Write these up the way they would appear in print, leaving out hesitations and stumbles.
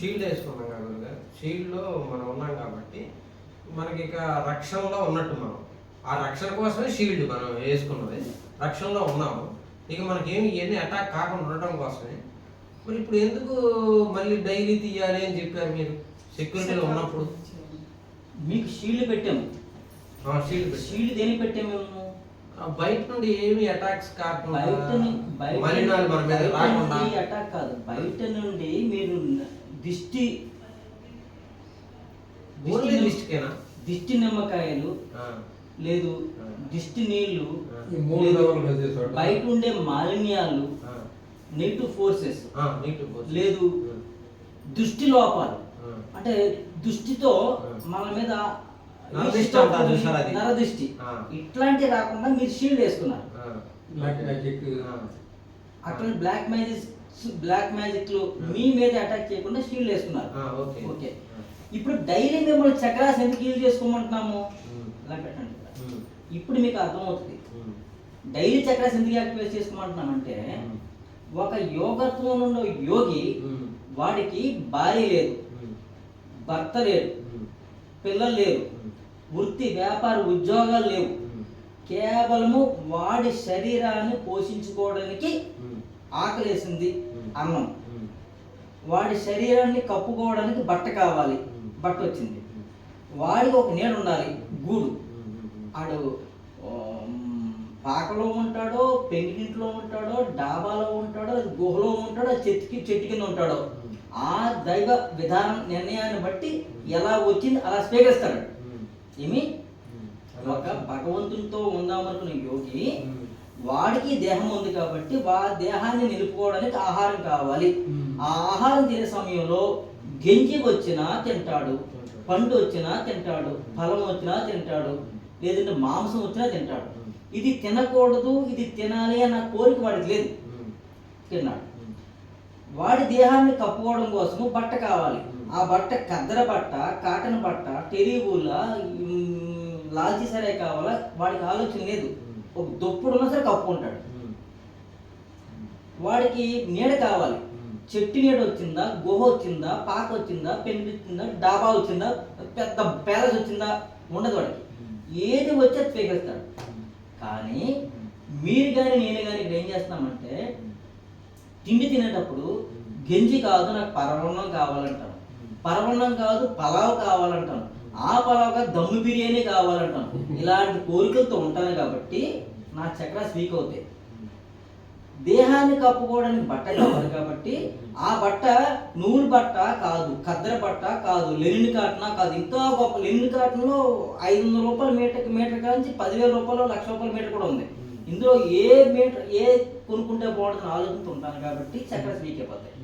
Shield వేసుకున్నాం కదా, షీల్డ్లో మనం ఉన్నాం కాబట్టి మనకి ఇక రక్షణలో ఉన్నట్టు మనం ఆ రక్షణ కోసమే షీల్డ్ మనం వేసుకున్నది, రక్షణలో ఉన్నాము. ఇక మనకేమి ఇవన్నీ అటాక్ కాకుండా ఉండటం కోసమే. మరి ఇప్పుడు ఎందుకు మళ్ళీ డైలీ తీయాలి అని చెప్పారు మీరు సెక్యూరిటీలో ఉన్నప్పుడు? మీకు షీల్డ్ పెట్టాము. షీల్డ్ దేనికి పెట్టాము మేము? బయట నుండి ఏమి అటాక్స్ కాకుండా, మలినాలు మన మీద రాకుండా. అటాక్ కాదు, బయట నుండి మీరు దిష్టి దిష్టి నిమ్మకాయలు లేదు, దిష్టి నీళ్లు, బయట ఉండే మాలిన్యాలు, నెగిటివ్ ఫోర్సెస్ లేదు, దృష్టి లోపాలు అంటే దృష్టితో మన మీద నరదృష్టి ఇట్లాంటివి రాకుండా మీరు షీల్డ్ వేసుకున్నారు. అట్లా బ్లాక్ మ్యాజిక్ లో మీ మీద అటాక్ చేయకుండా షీల్డ్ వేసుకున్నారు. ఓకే, ఇప్పుడు డైలీ మిమ్మల్ని చక్రాస్ ఎందుకు యూజ్ చేసుకోమంటున్నాము? ఇలా పెట్టండి. ఇప్పుడు మీకు అర్థమవుతుంది డైలీ చక్రాస్ ఎందుకు యాక్టివేట్ చేసుకోమంటున్నామంటే, ఒక యోగత్వం ఉన్న యోగి వాడికి భార్య లేదు, భర్త లేరు, పిల్లలు లేరు, వృత్తి వ్యాపార ఉద్యోగాలు లేవు, కేవలము వాడి శరీరాన్ని పోషించుకోవడానికి ఆకలేసింది అన్నం, వాడి శరీరాన్ని కప్పుకోవడానికి బట్ట కావాలి, బట్ట వచ్చింది, వాడికి ఒక నీడ ఉండాలి, గూడు. ఆడు పాకలో ఉంటాడో, పెంకింట్లో ఉంటాడో, డాబాలో ఉంటాడో, గుహలో ఉంటాడో, చెట్టు కింద ఉంటాడో, ఆ దైవ విధానం నిర్ణయాన్ని బట్టి ఎలా వచ్చింది అలా స్వీకరిస్తాడు. ఏమి ఒక భగవంతునితో ఉందామనుకున్న యోగి వాడికి దేహం ఉంది కాబట్టి దేహాన్ని నిలుపుకోవడానికి ఆహారం కావాలి. ఆ ఆహారం తినే సమయంలో గెంజి వచ్చినా తింటాడు, పండు వచ్చినా తింటాడు, ఫలం వచ్చినా తింటాడు, లేదంటే మాంసం వచ్చినా తింటాడు. ఇది తినకూడదు, ఇది తినాలి అన్న కోరిక వాడికి లేదు, తిన్నాడు. వాడి దేహాన్ని కప్పుకోవడం కోసము బట్ట కావాలి. ఆ బట్ట కద్దర బట్ట, కాటన్ బట్ట, టెరీబూల, లాల్చీ సరే కావాలా, వాడికి ఆలోచన లేదు. ఒక దుప్పుడు ఉన్నా సరే కప్పుకుంటాడు. వాడికి నీడ కావాలి, చెట్టు నీడ వచ్చిందా, గుహ వచ్చిందా, పాక వచ్చిందా, పెండి వచ్చిందా, డాబా వచ్చిందా, పెద్ద ప్యాలెస్ వచ్చిందా, ఉండదు. వాడికి ఏది వచ్చే స్వీకరిస్తాడు. కానీ మీరు కానీ నేను కానీ ఇక్కడ ఏం చేస్తున్నామంటే, తిండి తినేటప్పుడు గెంజి కాదు నాకు పరవన్నం కావాలంటాను, పరవన్నం కాదు పలావ్ కావాలంటాను, ఆ పలావ్గా దమ్ము బిర్యానీ కావాలంటాను. ఇలాంటి కోరికలతో ఉంటాను కాబట్టి నా చక్రాస్ వీక్ అవుతాయి. దేహాన్ని కప్పుకోవడానికి బట్ట కావాలి కాబట్టి ఆ బట్ట నూలు బట్ట కాదు, ఖద్దర బట్ట కాదు, లెనిన్ కాటన కాదు. ఇంకా గొప్ప లెనిన్ కాటన్లో 500 రూపాయల మీటర్ కాంచి 10,000 రూపాయలు, 1,00,000 రూపాయల మీటర్ కూడా ఉంది. ఇందులో ఏ కొనుక్కుంటే బాగుంటుందని ఆలోచనతో ఉంటాను కాబట్టి చక్రాస్ వీక్ అయిపోతాయి.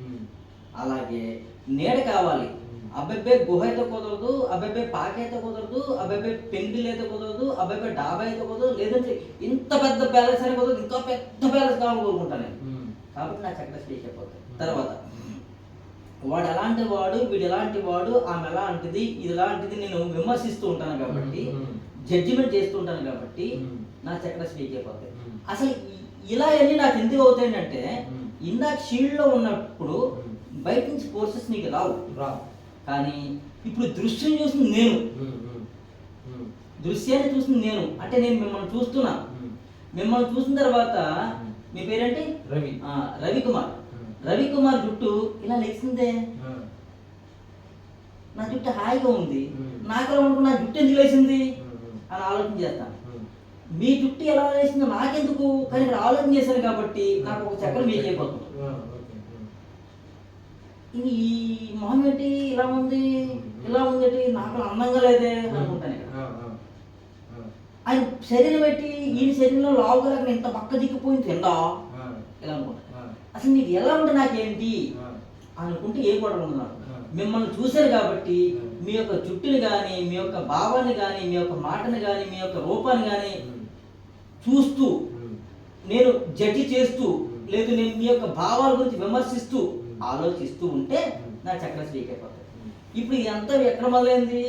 అలాగే నీడ కావాలి, అబ్బాయి గుహ అయితే కుదరదు, అబ్బాయి పాక అయితే కుదరదు, అబ్బాయి పెండిల్ అయితే కుదరదు, అబ్బాయి డాబా అయితే కుదరదు, లేదంటే ఇంత పెద్ద బ్యాలెన్స్ అని కుదరదు, ఇంకా పెద్ద బ్యాలెన్స్ కావాలని కోరుకుంటాను నేను. కాబట్టి నా చక్రాస్ వీక్ అయిపోతాయి. తర్వాత వాడు ఎలాంటి వాడు, వీడు ఎలాంటి వాడు, ఆమె ఎలాంటిది, ఇది ఎలాంటిది నేను విమర్శిస్తూ ఉంటాను కాబట్టి, జడ్జిమెంట్ చేస్తూ ఉంటాను కాబట్టి నా చక్రాస్ వీక్ అయిపోతాయి. అసలు ఇలా అన్నీ నాకు ఎందుకు అవుతాయంటే, ఇందాక షీల్డ్లో ఉన్నప్పుడు బయట నుంచి ఫోర్సెస్ నీకు రావు, కానీ ఇప్పుడు దృశ్యం చూసింది నేను, దృశ్యాన్ని చూసింది నేను. అంటే నేను మిమ్మల్ని చూస్తున్నా, మిమ్మల్ని చూసిన తర్వాత మీ పేరేంటి? రవికుమార్. రవికుమార్ జుట్టు ఇలా లేచిందే, నా జుట్టు హాయిగా ఉంది, నాకు నా జుట్టు ఎందుకు లేచింది అని ఆలోచన చేస్తాను. మీ జుట్టు ఎలా లేచిందో నాకెందుకు, కానీ ఇక్కడ ఆలోచన చేశాను కాబట్టి నాకు ఒక చక్రం మీకు అయిపోతుంది. ఇది ఈ మొహం ఏంటి ఇలా ఉంది, ఇలా ఉంది, నాకు అందంగా లేదే అనుకుంటాను. ఇక్కడ ఆయన శరీరం పెట్టి ఈయన శరీరంలో లావుగా ఇంత పక్క దిక్కుపోయింది తిందా ఇలా అనుకుంటా. అసలు మీకు ఎలా ఉంటే నాకేంటి అనుకుంటే ఏ కూడా ఉండదు. నాకు మిమ్మల్ని చూశారు కాబట్టి మీ యొక్క జుట్టుని కానీ, మీ యొక్క భావాన్ని కానీ, మీ యొక్క మాటని కానీ, మీ యొక్క రూపాన్ని కానీ చూస్తూ, నేను జడ్జి చేస్తూ, లేదు నేను మీ యొక్క భావాల గురించి విమర్శిస్తూ ఆలోచిస్తూ ఉంటే నా చక్రాస్ వీక్ అయిపోతాయి. ఇప్పుడు ఎంత ఎక్కడ మొదలైంది?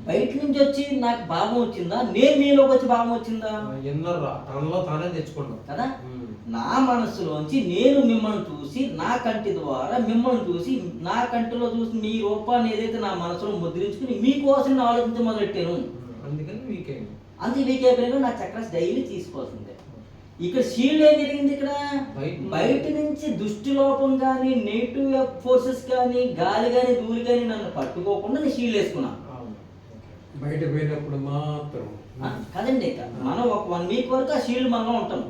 బయట నుంచి వచ్చి నాకు భావం వచ్చిందా, నేను మీలోకి వచ్చి భావం వచ్చిందా? ఇన్నర్ తనలో తానే తెచ్చుకున్నాం కదా. నా మనస్సులోంచి నేను మిమ్మల్ని చూసి, నా కంటి ద్వారా మిమ్మల్ని చూసి, నా కంటిలో చూసి మీ రూపాన్ని ఏదైతే నా మనసులో ముద్రించుకుని మీకోసం నేను ఆలోచించ మొదలెట్టాను. అందుకని వీక్ అయింది. అందుకే వీక్ అయిపోయినా నా చక్రాస్ డైలీ తీసుకోవాల్సిందే. ఇక్కడ షీల్డ్ ఏం జరిగింది? ఇక్కడ బయట నుంచి దుష్టి లోపం కానీ, నెగిటివ్ ఫోర్సెస్ కానీ, గాలి కానీ, ధూళి కానీ నన్ను పట్టుకోకుండా నేను షీల్డ్ వేసుకున్నాను. బయట పోయినప్పుడు మాత్రం కదండి. మనం ఒక 1 వీక్ వరకు ఆ షీల్డ్ మనలో ఉంటాం.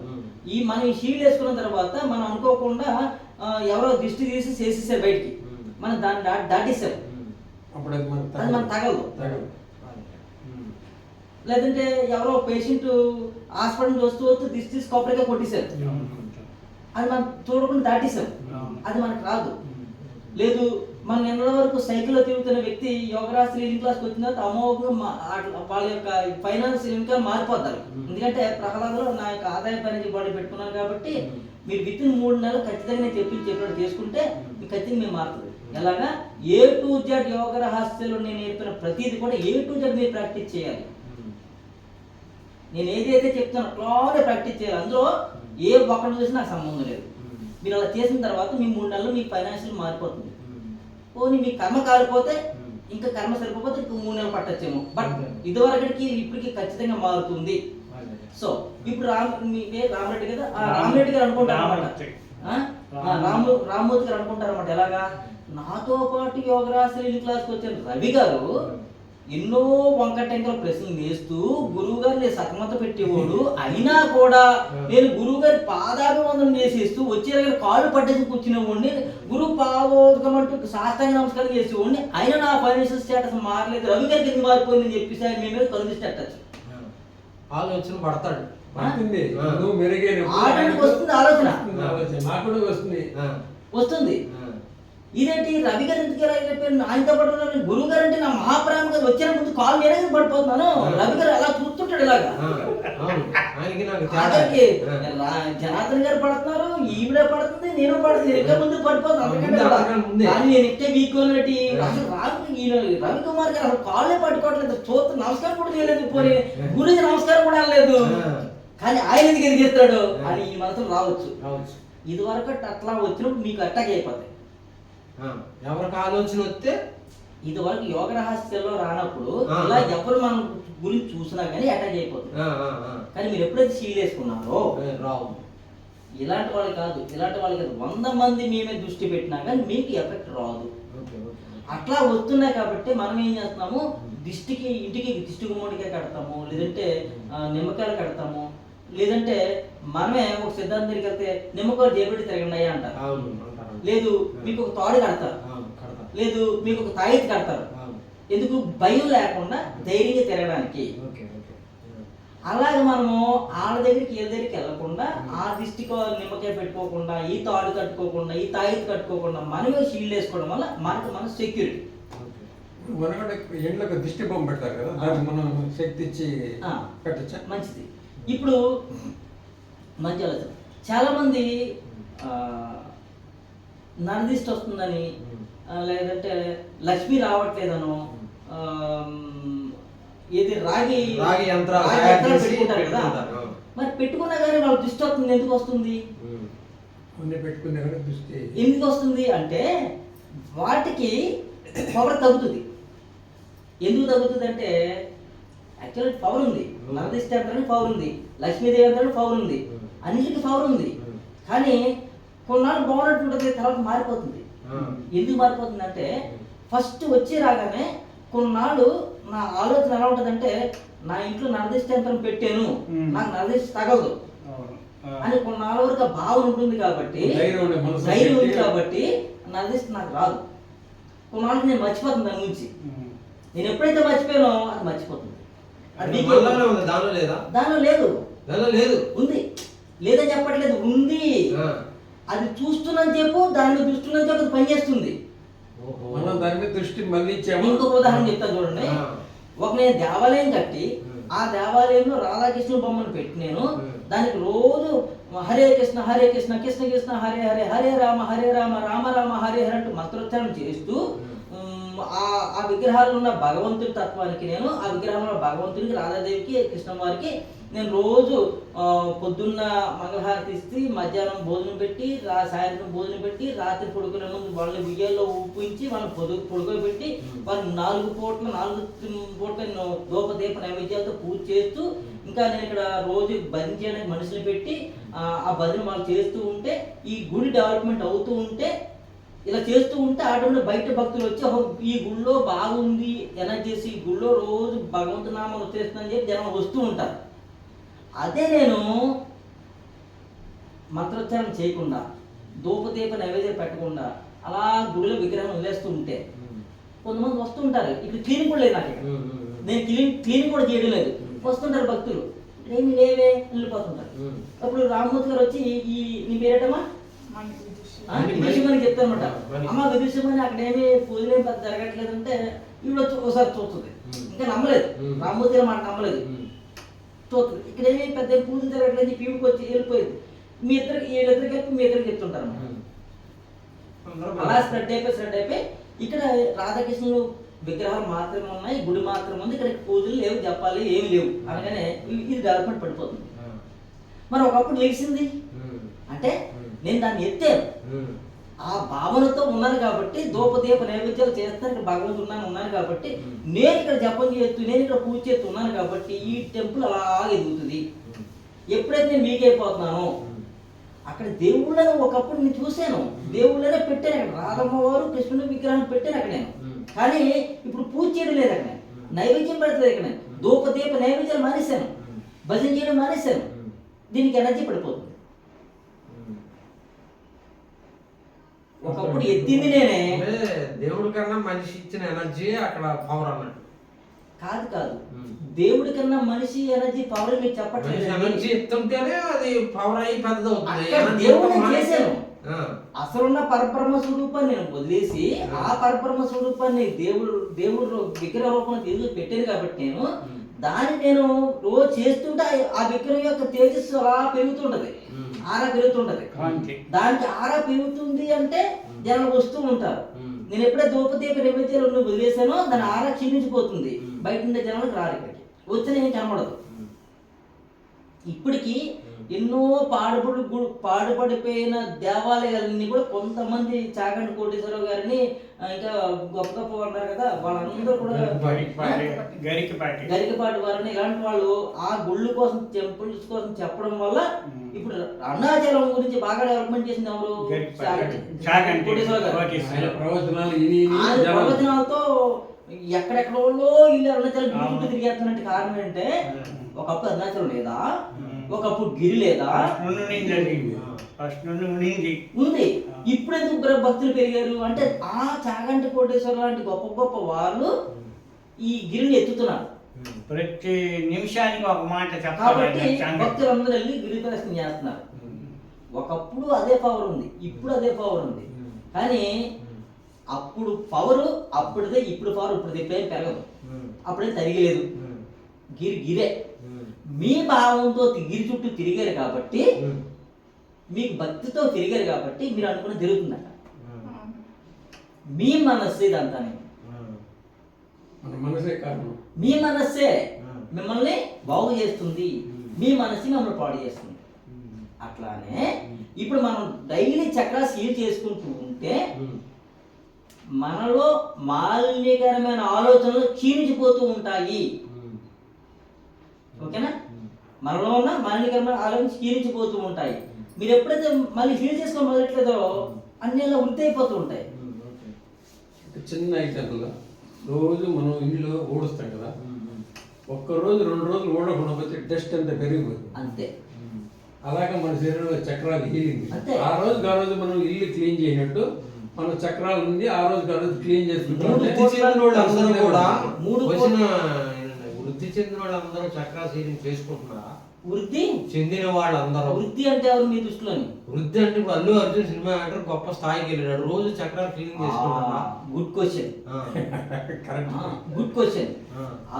మనం ఈ షీల్డ్ వేసుకున్న తర్వాత మనం అనుకోకుండా ఎవరో దిష్టి తీసి చేసేసారు బయటికి, మనం దాన్ని దాటేసారు. అప్పుడు అది మనం తగలదు. లేదంటే ఎవరో పేషెంట్ హాస్పిటల్ వస్తూ దిష్టి తీసి కొబ్బరిగా కొట్టేశారు, అది మనం చూడకుండా దాటేసాం, అది మనకు రాదు. లేదు, మన నిన్న వరకు సైకిల్లో తిరుగుతున్న వ్యక్తి యోగరాజ్ రీడింగ్ క్లాస్కి వచ్చిన తర్వాత అమోఘంగా వాళ్ళ యొక్క ఫైనాన్స్ ఇంకా మారిపోతారు. ఎందుకంటే ప్రహ్లాదలో నా యొక్క ఆదాయ పని బాడీ పెట్టుకున్నాను కాబట్టి మీరు విత్ ఇన్ 3 నెలలు ఖచ్చితంగా నేను చెప్పినట్టు చేసుకుంటే మీకు ఖచ్చితంగా మేము మారుతుంది. ఎలాగా A to Z యోగ రహస్యాలు నేను నేర్పిన ప్రతిదీ కూడా A to Z మీరు ప్రాక్టీస్ చేయాలి. నేను ఏదైతే చెప్తానో అట్లానే ప్రాక్టీస్ చేయాలి. అందులో ఏ ఒక్కటి చూసి నాకు సంబంధం లేదు. మీరు అలా చేసిన తర్వాత మీ 3 నెలలు మీ ఫైనాన్షియల్ మారిపోతుంది. పోనీ మీ కర్మ కాలిపోతే ఇంకా కర్మ సరిపోతే ఇంకా 3 నెలలు పట్టచ్చేమో, బట్ ఇదివరకటికి ఇప్పటికి ఖచ్చితంగా మారుతుంది. సో ఇప్పుడు రామరెడ్డి కదా, రామరెడ్డి గారు అనుకుంటారు అనమాట, రామ్మూర్తి గారు అనుకుంటారు అనమాట. ఎలాగా నాతో పాటు యోగరాశ్రీ క్లాస్కి వచ్చిన రవి గారు ఎన్నో వంకటెంకల ప్రశ్నలు వేస్తూ గురువు గారిని సతమత పెట్టేవాడు, అయినా కూడా నేను గురువు గారి పాదాభివందనం చేసేస్తూ వచ్చే దగ్గర కాళ్ళు పట్టేసి కూర్చునేవాడిని, గురువు పాదోదకం అంటూ శాస్త్రాంగ నమస్కారం చేసేవాడిని, అయినా నా ఫైనాన్షియల్ స్టేటస్ మారలేదు, రవి గారికి ఎందుకు మారిపోయిందని చెప్పేసి ఆయన మీ మీద కనిపిస్తేటచ్చు ఆలోచన పడతాడు. వస్తుంది ఆలోచన వస్తుంది వస్తుంది. ఇదేంటి రవి గారు ఎందుకు ఎలా చెప్పారు, ఆయనతో పాటు గురువు గారు అంటే నా మహాప్రామ గారు వచ్చిన ముందు కాల్ నేనే పడిపోతున్నాను, రవి గారు అలా చూస్తుంటాడు ఇలాగా. జనార్దన్ గారు పడుతున్నారు, ఈవిడ పడుతుంది, నేను పడుతుంది, ఇంకా ముందు పడిపోతున్నాను. కానీ నేను ఇంటే వీక్ ఉన్నట్టు అసలు రవికుమార్ గారు అసలు కాళ్ళే పట్టుకోవట్లేదు, చూస్తే నమస్కారం కూడా చేయలేదు, పోనీ గురించి నమస్కారం కూడా అనలేదు, కానీ ఆయన ఎందుకు ఎదిగేస్తాడు అని ఈ మనసులో రావచ్చు. ఇది వరకు అట్లా వచ్చినప్పుడు మీకు అటాక్ అయిపోతాయి. ఎవరికి ఆలోచన వస్తే ఇది వరకు యోగ రహస్యాల్లో రానప్పుడు ఇలా ఎవరు మన గురించి చూసినా కానీ అటాక్ అయిపోతుంది. కానీ మీరు ఎప్పుడైతే షీల్డ్ వేసుకున్నారో రావు. ఇలాంటి వాళ్ళు కాదు, ఇలాంటి వాళ్ళు కాదు, 100 మంది మేమే దృష్టి పెట్టినా కానీ మీకు ఎఫెక్ట్ రాదు. అట్లా వస్తున్నాయి కాబట్టి మనం ఏం చేస్తున్నాము, ఇంటికి దిష్టి గుమ్మడికాయ కడతాము, లేదంటే నిమ్మకాయలు కడతాము, లేదంటే మనమే ఒక సిద్ధాంతం దగ్గరికి వెళ్తే నిమ్మకాయలు జేబెట్టి తిరగండి అంటారు, లేదు మీకు ఒక తాడు కడతారు, లేదు మీకు ఒక తాయిత్ కడతారు. ఎందుకు? భయం లేకుండా ధైర్యంగా తిరగడానికి. అలాగే మనము ఆడ దగ్గరికి ఏ దగ్గరికి వెళ్ళకుండా, ఆ దిష్టికి నిమ్మకాయ పెట్టుకోకుండా, ఈ తాడు కట్టుకోకుండా, ఈ తాయిత్ కట్టుకోకుండా మనమే షీల్డ్ వేసుకోవడం వల్ల మనకు మన సెక్యూరిటీ. ఎండ్లకు దిష్టి బొమ్మ పెడతారు కదా, దానికి మనం శక్తి ఇచ్చి పెట్టచ్చా? మంచిది. ఇప్పుడు మంచి ఆలోచన. చాలా మంది నరదిష్టి వస్తుందని, లేదంటే లక్ష్మి రావట్లేదనో, ఏది రాగి యంత్రాలు పెట్టుకుంటారు కదా, మరి పెట్టుకున్నా కానీ వాళ్ళ దృష్టి వస్తుంది. ఎందుకు వస్తుంది? ఎందుకు వస్తుంది అంటే వాటికి పవర్ తగ్గుతుంది. ఎందుకు తగ్గుతుంది అంటే యాక్చువల్ పవర్ ఉంది, నరదిష్టి యంత్రానికి పవర్ ఉంది, లక్ష్మీదేవి యంత్రానికి పవర్ ఉంది, అన్నిటికీ పవర్ ఉంది. కానీ కొన్నాళ్ళు బాగున్నట్టు ఉంటుంది, తర్వాత మారిపోతుంది. ఎందుకు మారిపోతుంది అంటే ఫస్ట్ వచ్చి రాగానే కొన్నాళ్ళు నా ఆలోచన ఎలా ఉంటుందంటే, నా ఇంట్లో నరదిష్టి యంత్రం పెట్టాను, నాకు నరదిష్టి తగలదు అని కొన్నాళ్ళ వరకు భావన ఉంటుంది. కాబట్టి ధైర్యం ఉంది కాబట్టి నరదిష్టి నాకు రాదు. కొన్నాళ్ళకి నేను మర్చిపోతాను దాని గురించి. నేను ఎప్పుడైతే మర్చిపోయానో అది మర్చిపోతుంది. దానిలో లేదు, ఉంది. లేదని చెప్పట్లేదు, ఉంది. అది చూస్తున్నాను చెప్పు, దాని మీద చూస్తున్నాను చెప్పు, అది పనిచేస్తుంది. ఇంకొక ఉదాహరణ చెప్తాను చూడండి. నేను దేవాలయం కట్టి ఆ దేవాలయంలో రాధాకృష్ణ బొమ్మను పెట్టి నేను దానికి రోజు హరే కృష్ణ హరే కృష్ణ కృష్ణ కృష్ణ హరే హరే హరే రామ రామ రామ హరే హరే అంటూ మంత్రోచ్చారణ చేస్తూ ఆ విగ్రహాల్లో ఉన్న భగవంతుడి తత్వానికి నేను ఆ విగ్రహంలో భగవంతుడికి రాధాదేవికి కృష్ణవారికి నేను రోజు పొద్దున్న మంగళహారతి ఇచ్చి మధ్యాహ్నం భోజనం పెట్టి సాయంత్రం భోజనం పెట్టి రాత్రి పడుకునే ముందు వాళ్ళని బియ్యాల్లో ఉప్పించి వాళ్ళని పడుకోబెట్టి వాళ్ళని 4 పూట్ల దూపదీప నైవేద్యాలతో పూజ చేస్తూ ఇంకా నేను ఇక్కడ రోజు భజన చేయడానికి మనుషులు పెట్టి ఆ భజన వాళ్ళు చేస్తూ ఉంటే ఈ గుడి డెవలప్మెంట్ అవుతూ ఉంటే ఇలా చేస్తూ ఉంటే ఆటోమేటిక్ బయట భక్తులు వచ్చి ఈ గుళ్ళో బాగుంది ఎనర్జీస్ ఈ గుళ్ళో రోజు భగవంతు నామం వచ్చేస్తుందని చెప్పి జనం వస్తూ ఉంటారు. అదే నేను మంత్రోచ్చారణ చేయకుండా ధూపదీప నైవేద్యం పెట్టకుండా అలా గుడిలో విగ్రహం వదిలేస్తూ ఉంటే కొంతమంది వస్తుంటారు. ఇక్కడ క్లీనింగ్ కూడా లేదు నాకు, ఇక్కడ నేను క్లీనింగ్ కూడా చేయడం లేదు. వస్తుంటారు భక్తులు, ఏమి లేవే వెళ్ళిపోతుంటారు. అప్పుడు రామ్మూర్తి గారు వచ్చి నీ పేరేటమ్మా విదుషమని చెప్తారనమాట. అమ్మ విదుషమని అక్కడ ఏమి పూజలు ఏమి పెద్ద జరగట్లేదు అంటే ఈవిడ ఒకసారి చూస్తుంది. ఇంకా నమ్మలేదు, రామ్మూర్తి గారు మాట నమ్మలేదు, చూస్తుంది. ఇక్కడ ఏమి పెద్ద పూజలు జరగట్లేదు చెప్పి ఈవిడికి వచ్చి వెళ్ళిపోయింది. వీళ్ళిద్దరికి చెప్పి మీ ఇద్దరికి చెప్తుంటారు అన్నమాట. అలా స్ప్రెడ్ అయిపోయి ఇక్కడ రాధాకృష్ణులు విగ్రహాలు మాత్రమే ఉన్నాయి, గుడి మాత్రమే ఉంది, ఇక్కడ పూజలు లేవు, జపాలు ఏమి లేవు అనగానే ఇది డెవలప్మెంట్ పడిపోతుంది. మరి ఒకప్పుడు లేచింది అంటే నేను దాన్ని ఎత్తాను, ఆ భావనతో ఉన్నాను కాబట్టి ధూపదీప నైవేద్యాలు చేస్తాను, ఇక్కడ భగవంతుడు ఉన్నాను కాబట్టి నేను ఇక్కడ జపం చేస్తూ నేను ఇక్కడ పూజ చేస్తూ ఉన్నాను కాబట్టి ఈ టెంపుల్ అలాగే ఎదుగుతుంది. ఎప్పుడైతే నేను వీక్ అయిపోతున్నానో అక్కడ దేవుళ్ళని ఒకప్పుడు నేను చూశాను, దేవుళ్ళనే పెట్టాను అక్కడ, రాధమ్మ వారు కృష్ణుడి విగ్రహం పెట్టాను అక్కడ నేను. కానీ ఇప్పుడు పూజ చేయడం లేదు అక్కడ, నైవేద్యం పెడతలేదు ఇక్కడ, ధూపదీప నైవేద్యాలు మానేశాను, భజన చేయడం మానేశాను. దీనికి ఎనర్జీ పడిపోతుంది. ఒకప్పుడు ఎత్తింది నేనే, దేవుడి కన్నా మనిషి ఇచ్చిన ఎనర్జీ అక్కడ పవర్ అన్నట్టు. కాదు దేవుడి కన్నా మనిషి ఎనర్జీ పవర్ మీకు చెప్పట్లేదు. ఎనర్జీ ఎత్తుంటేనే అది పవర్ అయ్యి పెద్దదవుతుంది. దేవుడిని చేశాను, అసలున్న పరబ్రహ్మ స్వరూపాన్ని నేను వదిలేసి ఆ పరబ్రహ్మ స్వరూపాన్ని దేవుడు విగ్రహ రూపంలో తీసుకు పెట్టాను కాబట్టి నేను దాన్ని నేను రోజు చేస్తుంటే ఆ విగ్రహం యొక్క తేజస్సు అలా పెరుగుతుంటది, ఆరా పెరుగుతుంటది. దానికి ఆరా పెరుగుతుంది అంటే జనం వస్తూ ఉంటారు. నేను ఎప్పుడైతే ధూపదీప నైవేద్యాలు వదిలేసానో దాని ఆరా క్షీణించిపోతుంది, బయట ఉండే జనాలకు రారు, ఇక్కడికి వచ్చిన ఏం కనబడదు. ఇప్పటికీ ఎన్నో పాడుపడిపోయిన దేవాలయాలన్నీ కూడా కొంతమంది చాగంటి కోటేశ్వరరావు గారిని ఇంకా గొప్ప గొప్ప ఉన్నారు కదా, వాళ్ళందరూ కూడా గరికపాటి వారిని ఇలాంటి వాళ్ళు ఆ గుళ్ళు కోసం టెంపుల్స్ కోసం చెప్పడం వల్ల ఇప్పుడు అరుణాచలం గురించి బాగా డెవలప్మెంట్ చేసింది ఎవరు? కోటేశ్వరరావు గారు. ప్రవచనాలతో ఎక్కడెక్కడో ఇల్లు అరుణాచలం చుట్టూ తిరిగేస్తున్నట్టు కారణం ఏంటంటే ఒకప్పుడు అరుణాచలం లేదా, ఒకప్పుడు గిరి లేదా, ఉంది. ఇప్పుడు ఎందుకు భక్తులు పెరిగారు అంటే ఆ చాగంటి కోటేశ్వర లాంటి గొప్ప గొప్ప వాళ్ళు ఈ గిరిని ఎత్తుతున్నారు. ప్రతి నిమిషానికి ఒక మాట కాబట్టి భక్తులు అందరూ వెళ్ళి గిరి ప్రదర్శన చేస్తున్నారు. ఒకప్పుడు అదే పవర్ ఉంది, ఇప్పుడు అదే పవర్ ఉంది. కానీ అప్పుడు పవర్ అప్పుడుదే, ఇప్పుడు పవర్ ఇప్పుడు ఎప్పుడేం పెరగదు, అప్పుడేం తరిగలేదు. గిరే మీ భావంతో గిరి చుట్టూ తిరిగారు కాబట్టి, మీకు భక్తితో తిరిగారు కాబట్టి మీరు అనుకున్న జరుగుతుందట. మీ మనస్సు ఇదంతా, మీ మనస్సే మిమ్మల్ని బాగు చేస్తుంది, మీ మనస్సు మిమ్మల్ని పాడు చేస్తుంది. అట్లానే ఇప్పుడు మనం డైలీ చక్రా సీల్ చేసుకుంటూ ఉంటే మనలో మాలిన్యకరమైన ఆలోచనలు క్షీణించిపోతూ ఉంటాయి. ఓకేనా? మనలో ఉన్న మాలిన్యకరమైన ఆలోచనలు క్షీణించిపోతూ ఉంటాయి. మీరు ఎప్పుడైతే మళ్ళీ హీల్ చేసుకొని మొదలెట్లేదో అన్ని ఇలా వృద్ధి అయిపోతూ ఉంటాయి. చిన్న ఎగ్జాంపుల్, రోజు మనం ఇల్లు ఊడుస్తాం కదా, ఒక్కరోజు 2 రోజులు ఊడకుండా పోతే డస్ట్ అంతా పెరిగిపోతుంది. అంతే. అలాగే మన శరీరంలో చక్రాలు హీలింగ్. అంతే. ఆ రోజు మనం ఇల్లు క్లీన్ చేయనట్టు మన చక్రాలు ఉంది, ఆ రోజు క్లీన్ చేసుకుంటాం. వృద్ధి చెందిన వాళ్ళందరూ చక్రాశీలింగ్ చేసుకుంటున్నారా? వృద్ధి చెందిన వాళ్ళందరూ. వృద్ధి అంటే ఎవరు మీ దృష్టిలోని? వృద్ధి అంటే ఇప్పుడు అల్లు అర్జున్ సినిమా యాక్టర్ గొప్ప స్థాయికి వెళ్ళాడు, రోజు చక్రాలు క్లీనింగ్ చేసుకుంటున్నా. Good question, good question.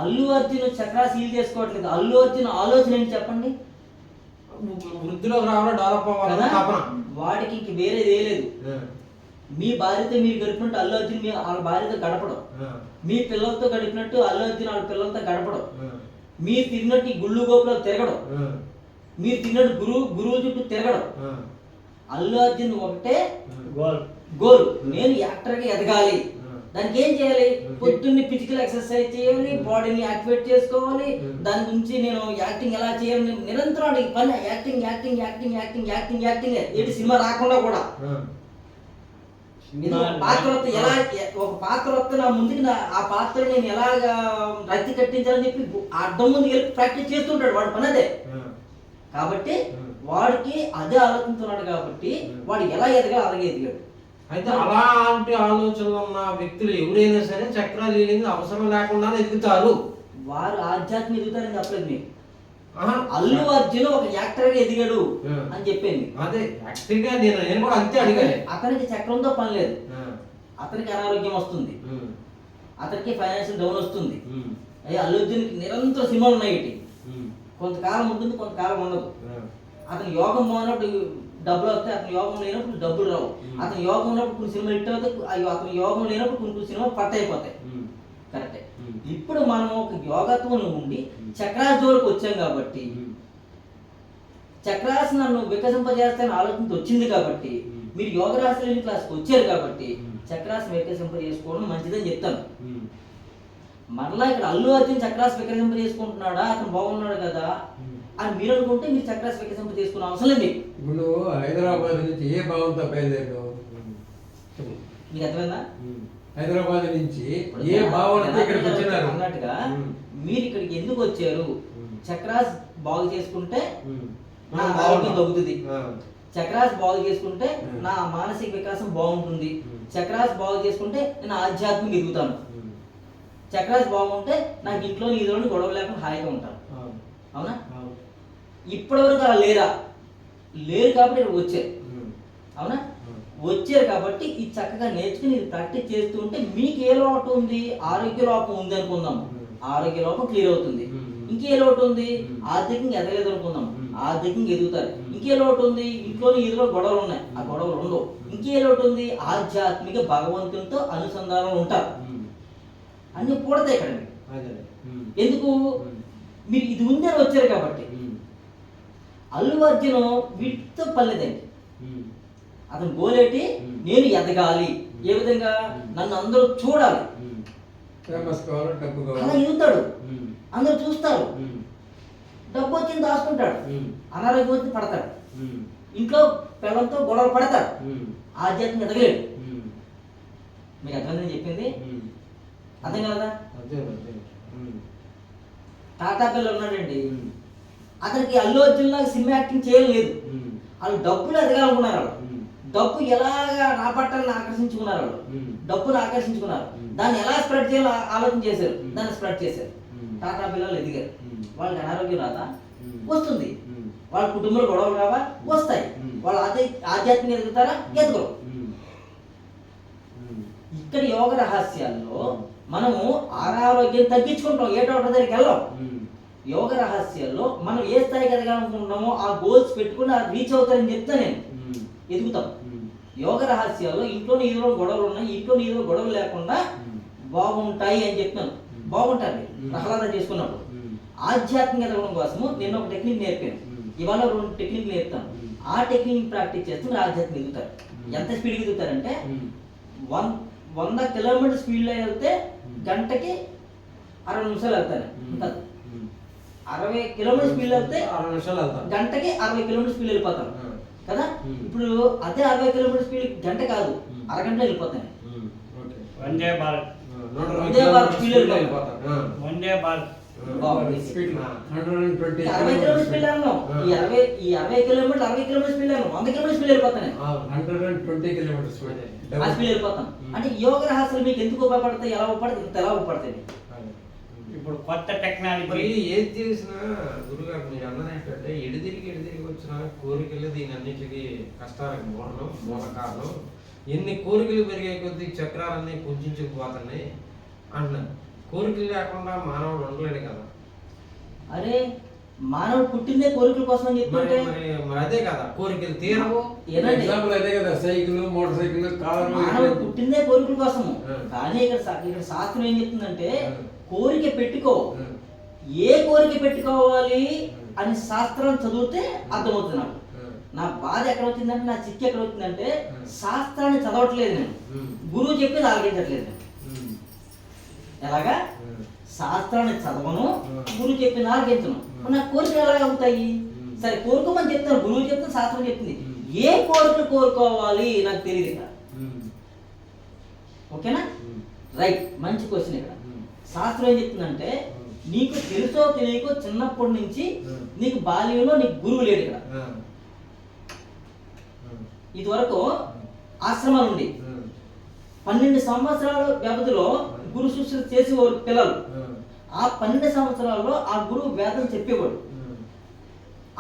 Allu Arjun Chakra seal చేసుకోవట్లేదు. అల్లు అర్జున్ ఆలోచన ఏంటి చెప్పండి? వృద్ధిలోకి రావాలో డెవలప్ అవ్వాలి. వాడికి ఇంక వేరేది ఏ లేదు. మీ భార్యతో మీరు గడిపినట్టు అల్లు అర్జున్ మీ వాళ్ళ భార్యతో గడపడం, మీ పిల్లలతో గడిపినట్టు అల్లు అర్జున్ వాళ్ళ పిల్లలతో గడపడం, మీరు తిరిగినట్టు ఈ గుళ్ళు గోపురాలు తిరగడం, మీరు తిరిగినట్టు గురువు చుట్టూ తిరగడం. అల్లు అర్జున్ ఒకటే గోల్, నేను యాక్టర్గా ఎదగాలి. దానికి ఏం చేయాలి? పొద్దున్నే ఫిజికల్ ఎక్సర్సైజ్ చేయాలి, బాడీని యాక్టివేట్ చేసుకోవాలి. దాని గురించి నేను యాక్టింగ్ ఎలా చేయాలి నిరంతరం అడిగి పని acting acting acting acting acting acting ఏంటి సినిమా రాకుండా కూడా పాత్ర ఎలా ఒక పాత్ర వస్తే నా ముందుకి ఆ పాత్ర నేను ఎలాగా రక్తి కట్టించాలని చెప్పి అర్థం ముందుకు వెళ్ళి ప్రాక్టీస్ చేస్తుంటాడు. వాడు పని అదే కాబట్టి వాడికి అదే ఆలోచించున్నాడు కాబట్టి వాడు ఎలా ఎదగాలి అలాగే ఎదిగాడు. అయితే అలాంటి ఆలోచనలు ఉన్న వ్యక్తులు ఎవరైనా సరే చక్రాలు లీలింగ్ అవసరం లేకుండా ఎదుగుతారు. వారు ఆధ్యాత్మిక ఎదుగుతారని చెప్పలేదు మీకు. అల్లు అర్జున్ ఒక యాక్టర్ గా ఎదిగాడు అని చెప్పింది. అదే యాక్టర్ గా నేను కూడా అంతే అడిగాను. అతనికి చక్రంతో పని లేదు. అతనికి అనారోగ్యం వస్తుంది, అతనికి ఫైనాన్షియల్ డౌన్ వస్తుంది. అల్లు అర్జున్కి నిరంతర సినిమాలు ఉన్నాయి. కొంతకాలం ఉంటుంది, కొంతకాలం ఉండదు. అతని యోగం బాగున్నప్పుడు డబ్బులు వస్తాయి, అతని యోగం లేనప్పుడు డబ్బులు రావు. అతని యోగం ఉన్నప్పుడు కొన్ని సినిమాలు హిట్ అవుతాయి, అతని యోగం లేనప్పుడు కొన్ని సినిమాలు పట్ట అయిపోతాయి. కరెక్టే. ఇప్పుడు మనం ఒక యోగత్వం ఉండి చక్రాస్ జోలికి వచ్చాం కాబట్టి, చక్రాస్ నన్ను వికసింపజేస్తానని ఆలోచన వచ్చింది కాబట్టి, మీరు యోగ రాశి క్లాస్కి వచ్చారు కాబట్టి చక్రాస్ వికసింపజేసుకోవడం మంచిదని చెప్తాను. మరలా ఇక్కడ అల్లు అర్జున్ చక్రాస్ వికసింపజేసుకుంటున్నాడా, అతను బాగున్నాడు కదా అని మీరు అనుకుంటే మీరు చక్రాస్ వికసింపజేసుకునే అవసరం లేదు. ఇప్పుడు హైదరాబాద్ నుంచి ఏ భావంతో బయలుదేరావు? మీకు అర్థమైందా? హైదరాబాద్ నుంచి ఏ భావనతో ఇక్కడికి వచ్చినారు అన్నట్టుగా మీరు ఇక్కడికి ఎందుకు వచ్చారు? చక్రాస్ బాగు చేసుకుంటే నా ఆరోగ్యం తగ్గుతుంది, చక్రాస్ బాగు చేసుకుంటే నా మానసిక వికాసం బాగుంటుంది, చక్రాస్ బాగు చేసుకుంటే నేను ఆధ్యాత్మిక ఎదుగుతాను, చక్రాస్ బాగుంటే నాకు ఇంట్లో నీలోని గొడవ లేకుండా హాయిగా ఉంటాను. అవునా? ఇప్పటివరకు అలా లేరు కాబట్టి ఇక్కడ వచ్చారు. అవునా? వచ్చారు కాబట్టి ఇది చక్కగా నేర్చుకుని ఇది ప్రాక్టీస్ చేస్తూ ఉంటే మీకు ఏ లోటు ఉంది? ఆరోగ్య లోపం ఉంది అనుకుందాం, ఆరోగ్య లోపం క్లియర్ అవుతుంది. ఇంకే లోటు ఉంది? ఆర్థికంగా ఎదగలేదు అనుకుందాం, ఆర్థికంగా ఎదుగుతారు. ఇంకే లోటు ఉంది? ఇంట్లోని ఎదురు గొడవలు ఉన్నాయి, ఆ గొడవలు ఉండవు. ఇంకే లోటు ఉంది? ఆధ్యాత్మిక భగవంతునితో అనుసంధానం ఉంటారు. అన్ని పూడతాయి ఇక్కడ. ఎందుకు? మీరు ఇది ఉందని వచ్చారు కాబట్టి. అల్లు అర్జున్ వీటితో పర్లేదండి. అతను గోలేటి నేను ఎదగాలి, ఏ విధంగా నన్ను అందరూ చూడాలి, అలా ఎదుగుతాడు. అందరూ చూస్తారు, డబ్బు వచ్చింది దాచుకుంటాడు, అనారోగ్యం వచ్చి పడతాడు, ఇంట్లో పిల్లలతో గొడవలు పడతాడు, ఆధ్యాత్మిక ఎదగలేడు. మీకు అర్థమైందని చెప్పింది అర్థం కదా? టాటా పిల్లలు ఉన్నాడండి, అతనికి అల్లు అర్జున్ లాగా సినిమా యాక్టింగ్ చేయలేదు. వాళ్ళు డబ్బులు ఎదగాలనుకున్నారు, వాళ్ళు డబ్బు ఎలాగా రాబట్టాలని ఆకర్షించుకున్నారు, వాళ్ళు డబ్బును ఆకర్షించుకున్నారు. దాన్ని ఎలా స్ప్రెడ్ చేయాలో ఆలోచన చేశారు, దాన్ని స్ప్రెడ్ చేశారు. టాటా పిల్లలు ఎదిగారు. వాళ్ళకి అనారోగ్యం రాదా? వస్తుంది. వాళ్ళ కుటుంబంలో గొడవలు రావా? వస్తాయి. వాళ్ళు ఆధ్యాత్మిక ఎదుగుతారా? ఎదగరు. ఇక్కడ యోగ రహస్యాల్లో మనము అనారోగ్యం తగ్గించుకుంటాం, ఏ డాక్టర్ దగ్గరికి వెళ్ళాం. యోగ రహస్యాల్లో మనం ఏ స్థాయికి ఎదగాలనుకుంటున్నామో ఆ గోల్స్ పెట్టుకుని రీచ్ అవుతారని చెప్తా నేను, ఎదుగుతాం. యోగ రహస్యాల్లో ఇంట్లోని ఏదో గొడవలు ఉన్నాయి, ఇంట్లోని ఏదో గొడవలు లేకుండా బాగుంటాయి అని చెప్తాను. బాగుంటాయి ప్రహ్లాదం చేసుకున్నప్పుడు. ఆధ్యాత్మిక ఎదగడం కోసము నేను ఒక టెక్నిక్ నేర్పాను, ఇవాళ 2 టెక్నిక్ నేర్పుతాను. ఆ టెక్నిక్ ప్రాక్టీస్ చేస్తే మీరు ఆధ్యాత్మిక ఎదుగుతారు. ఎంత స్పీడ్గా ఎదుగుతారంటే 100 కిలోమీటర్ స్పీడ్లో వెళ్తే గంటకి 60 నిమిషాలు వెళ్తాను. 60 కిలోమీటర్ స్పీడ్ వెళ్తే 60 నిమిషాలు వెళ్తాను, గంటకి 60 కిలోమీటర్ స్పీడ్ వెళ్ళిపోతాను కదా. ఇప్పుడు అదే 60 కిలోమీటర్ స్పీడ్ గంట కాదు, అరగంటలో వెళ్ళిపోతాను. వందే భారత్, వందే భారత్ స్పీడ్ వెళ్ళిపోతాను. వందే భారత్ 60 కిలోమీటర్ స్పీడ్ వెళ్ళను, ఈ 60 కిలోమీటర్ 60 కిలోమీటర్ స్పీడ్ వెళ్ళను, 100 కిలోమీటర్ స్పీడ్ వెళ్ళిపోతాను. 120 కిలోమీటర్స్ ఆ స్పీడ్ వెళ్ళిపోతాను. అంటే యోగ రహస్యాలు మీకు ఎందుకు ఉపయోగపడతాయి, ఎలా ఉపయోగపడతాయి, ఇంత ఎలా ఉపయోగపడతాయి? ఇప్పుడు కొత్త టెక్నాలజీ ఏది చేసినా గురుగారు మీరు అన్నది ఏంటంటే ఎడిదిరిగి వచ్చిన కోరికలు దీని అన్నింటికి కష్టాలకు మూల కారణం. ఎన్ని కోరికలు పెరిగే కొద్దీ చక్రాలన్నీ పుంజుకుపోతున్నాయి అంటున్నారు. కోరికలు లేకుండా మానవుడు ఉండలేడు కదా. అరే మానవుడు పుట్టిందే కోరికల కోసం అని మరి చెప్తుంటే మరి మరి అదే కదా కోరికలు తీరవు. ఏనండి ఎగ్జాంపుల్ అదే కదా, సైకిల్, మోటార్ సైకిల్, మానవుడు కారు. పుట్టిందే కోరికల కోసము. ఉం. కానీ ఇక్కడ శాస్త్రం ఏం చెప్తుందంటే ఉం. కోరిక పెట్టుకో, ఉం. ఏ కోరిక పెట్టుకోవాలి అని శాస్త్రం చదివితే అర్థమవుతుంది నాకు. ఉం. నా బాధ ఎక్కడ వచ్చిందంటే, నా చిక్కు ఎక్కడ వచ్చిందంటే ఉం. శాస్త్రాన్ని చదవట్లేదు నేను, ఉం. గురువు చెప్పేది ఆలోచించట్లేదు నేను. ఉం. ఎలాగా ఉం. శాస్త్రాన్ని చదవను, ఉం. గురువు చెప్పింది ఆలోచించను. మరి నా కోరికలు ఎలాగ అవుతాయి? ఉం. సరే కోరుకోమని చెప్తాను, గురువు చెప్తాను, శాస్త్రం చెప్తుంది. ఉం. ఏ కోరికలు కోరుకోవాలి నాకు తెలియదు ఇక్కడ. ఉం. ఓకేనా? ఉం. రైట్, మంచి క్వశ్చన్. ఇక్కడ ఉం. శాస్త్రం శాస్త్రం ఏం చెప్తుందంటే నీకు తెలుసో తెలియకో చిన్నప్పటి నుంచి ఉం. నీకు బాల్యంలో నీకు గురువు లేడు ఇక్కడ. ఉం. ఉం. ఇదివరకు ఆశ్రమాలు ఉండి ఉం. 12 సంవత్సరాల వ్యవధిలో గురు శిష్యులు చేసేవారు పిల్లలు. ఉం. ఆ 12 సంవత్సరాల్లో ఆ గురువు వేదం చెప్పేవాడు. ఉం.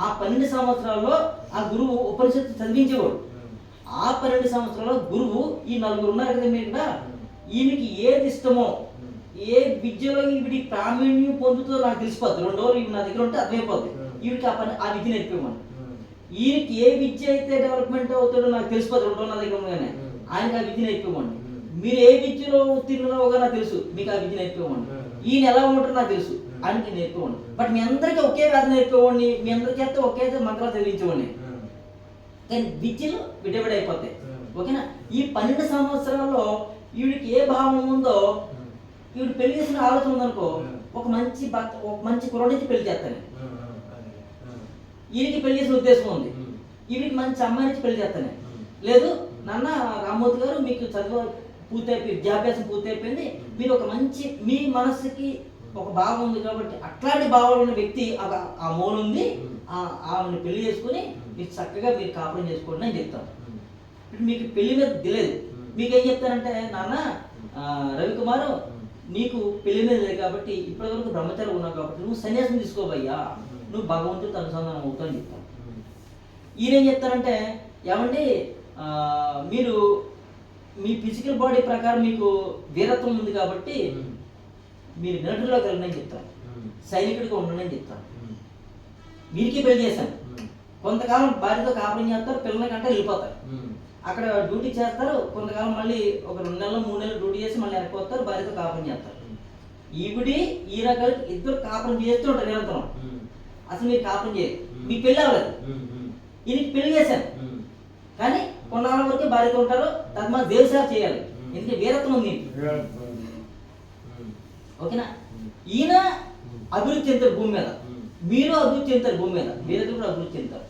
ఆ 12 సంవత్సరాల్లో ఆ గురువు ఉపనిషత్తు చదివించేవాడు. ఉం. ఆ 12 సంవత్సరాల్లో గురువు ఈ నలుగురు ఉన్నారు కదా మీరు ఇక్కడ, ఉం. ఈయనకి ఏది ఇష్టమో, ఉం. ఏ విద్యలో ఈవిడి ప్రావీణ్యం పొందుతుందో నాకు తెలిసిపోద్ది. 2 రోజులు ఇవి నా దగ్గర ఉంటే అర్థమైపోద్ది. ఈవిడికి ఆ విద్య నేర్పేవాడు. ఉం. ఈయనకి ఏ విద్య అయితే డెవలప్మెంట్ అవుతాడో నాకు తెలిసిపోద్ది. 2 రోజులు నా దగ్గర ఉండగానే ఆయనకి ఆ విద్య నేర్పేవాడిని. మీరు ఏ విద్యలో ఉత్తీర్ణులుగా నాకు తెలుసు, మీకు ఆ విద్య నేర్పేవాడిని. ఈయన ఎలా ఉంటాడో నాకు తెలుసు, ఆయనకి నేర్పేవాడిని. బట్ మీ అందరికీ ఒకే వేద నేర్పేవాడిని, మీ అందరికీ అయితే ఒకే మంత్రాలు చదివించేవాడిని. ఉం. కానీ విద్యలు విడవిడైపోతాయి. ఉం. ఓకేనా? ఈ 12 సంవత్సరాల్లో ఈవిడికి ఏ భావం ఉందో, ఉం. ఈవిడ పెళ్లి చేసిన ఆలోచన ఉందనుకో, ఒక మంచి భర్త, ఒక మంచి కుర్రాడికి పెళ్లి చేస్తాను. ఉం. అదే. ఉం. ఈయనకి పెళ్లి చేసిన ఉద్దేశం ఉంది, ఉం. ఈవిడికి మంచి అమ్మాయిని పెళ్లి చేస్తాను. ఉం. లేదు నాన్న రామ్మూర్తి గారు, మీకు చదువు పూర్తి అయిపోయి విద్యాభ్యాసం పూర్తి అయిపోయింది, మీరు ఒక మంచి మీ మనసుకి ఒక భావం ఉంది కాబట్టి అట్లాంటి భావాలు ఉన్న వ్యక్తి ఆ మౌన్ ఉంది, ఆమెను పెళ్లి చేసుకుని మీరు చక్కగా మీరు కాపురం చేసుకోండి అని చెప్తాను. ఇప్పుడు మీకు పెళ్లి మీద తెలియదు, మీకు ఏం చెప్తానంటే నాన్న రవికుమార్, నీకు పెళ్లి మీద లేదు కాబట్టి ఇప్పటివరకు బ్రహ్మచారి ఉన్నావు కాబట్టి నువ్వు సన్యాసం తీసుకోవయ్యా, నువ్వు భగవంతుడితో అనుసంధానం అవుతావు అని చెప్తాను. ఈయన ఏం చెప్తారంటే, ఏమండి మీరు మీ ఫిజికల్ బాడీ ప్రకారం మీకు వీరత్వం ఉంది కాబట్టి మీరు మిలిటరీలోకి వెళ్ళండి అని చెప్తాను, సైనికుడిగా ఉండండి అని చెప్తాను. వీరికి పెళ్లి చేశాను, కొంతకాలం భార్యతో కాపురం చేస్తారు, పిల్లల కంటే వెళ్ళిపోతారు, అక్కడ డ్యూటీ చేస్తారు, కొంతకాలం మళ్ళీ ఒక 2 నెలలు 3 నెలలు డ్యూటీ చేసి మళ్ళీ వెనక్కి వస్తారు, భార్యతో కాపురం చేస్తారు. ఈవిడి ఈ రకాల ఇద్దరు కాపురం చేస్తూ ఉంటారు నిరంతరం. అసలు మీరు కాపురం చేయరు, మీకు పెళ్ళి అవ్వలేదు. ఈయనకి పెళ్లి చేశాను కానీ కొన్నాళ్ళ వరకే భార్యతో ఉంటారు, తద్మా దేవసేవ చేయాలి, ఎందుకంటే వీరత్వం ఉంది. ఓకేనా? ఈయన అభివృద్ధి చెందుతారు భూమి మీద, మీరు అభివృద్ధి చెందుతారు భూమి మీద, వీరత్వం కూడా అభివృద్ధి చెందుతారు.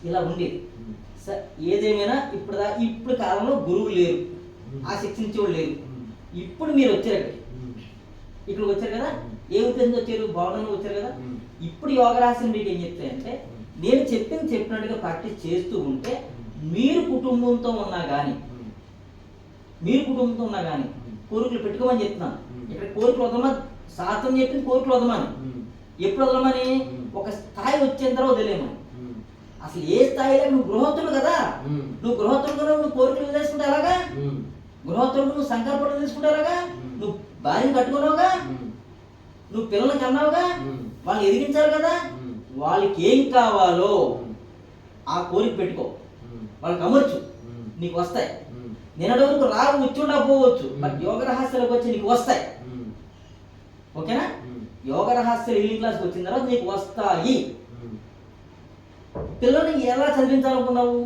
ఇలా ఉండేది. ఏదేమైనా ఇప్పుడు కాలంలో గురువు లేరు, ఆ శిక్షించేవాళ్ళు లేరు. ఇప్పుడు మీరు వచ్చారు ఇక్కడికి వచ్చారు కదా, ఏ ఉద్దేశంతో వచ్చారు? బాగుందని వచ్చారు కదా. ఇప్పుడు యోగరాశి మీకు ఏం చెప్తాయంటే, నేను చెప్పినట్టుగా ప్రాక్టీస్ చేస్తూ ఉంటే మీరు కుటుంబంతో ఉన్నా కానీ కోరికలు పెట్టుకోమని చెప్తున్నాను. ఇక్కడ కోరికలు వదలమని శాస్త్రం చెప్పింది, కోరికలు వదలమని. ఎప్పుడు వదలమని? ఒక స్థాయి వచ్చిన తర్వాత వదిలేమని. అసలు ఏ స్థాయిలో నువ్వు గృహస్థుడు కదా, నువ్వు గృహస్థుడు కదా, నువ్వు కోరికలు తీసుకుంటే అలాగా, గృహస్థుడు నువ్వు సంకల్పం తీసుకుంటే అలాగా, నువ్వు భార్యను కట్టుకున్నావుగా, నువ్వు పిల్లల్ని కన్నావుగా, వాళ్ళని ఎదిగించాలి కదా, వాళ్ళకి ఏం కావాలో ఆ కోరిక పెట్టుకో, వాళ్ళకి అమర్చు, నీకు వస్తాయి. నిన్నటి వరకు రావు వచ్చి బట్ యోగ రహస్యాలకు వచ్చి నీకు వస్తాయి. ఓకేనా? యోగ రహస్యాలు హీలింగ్ క్లాస్కి వచ్చిన తర్వాత నీకు వస్తాయి. పిల్లల్ని ఎలా చదివించాలనుకున్నావు?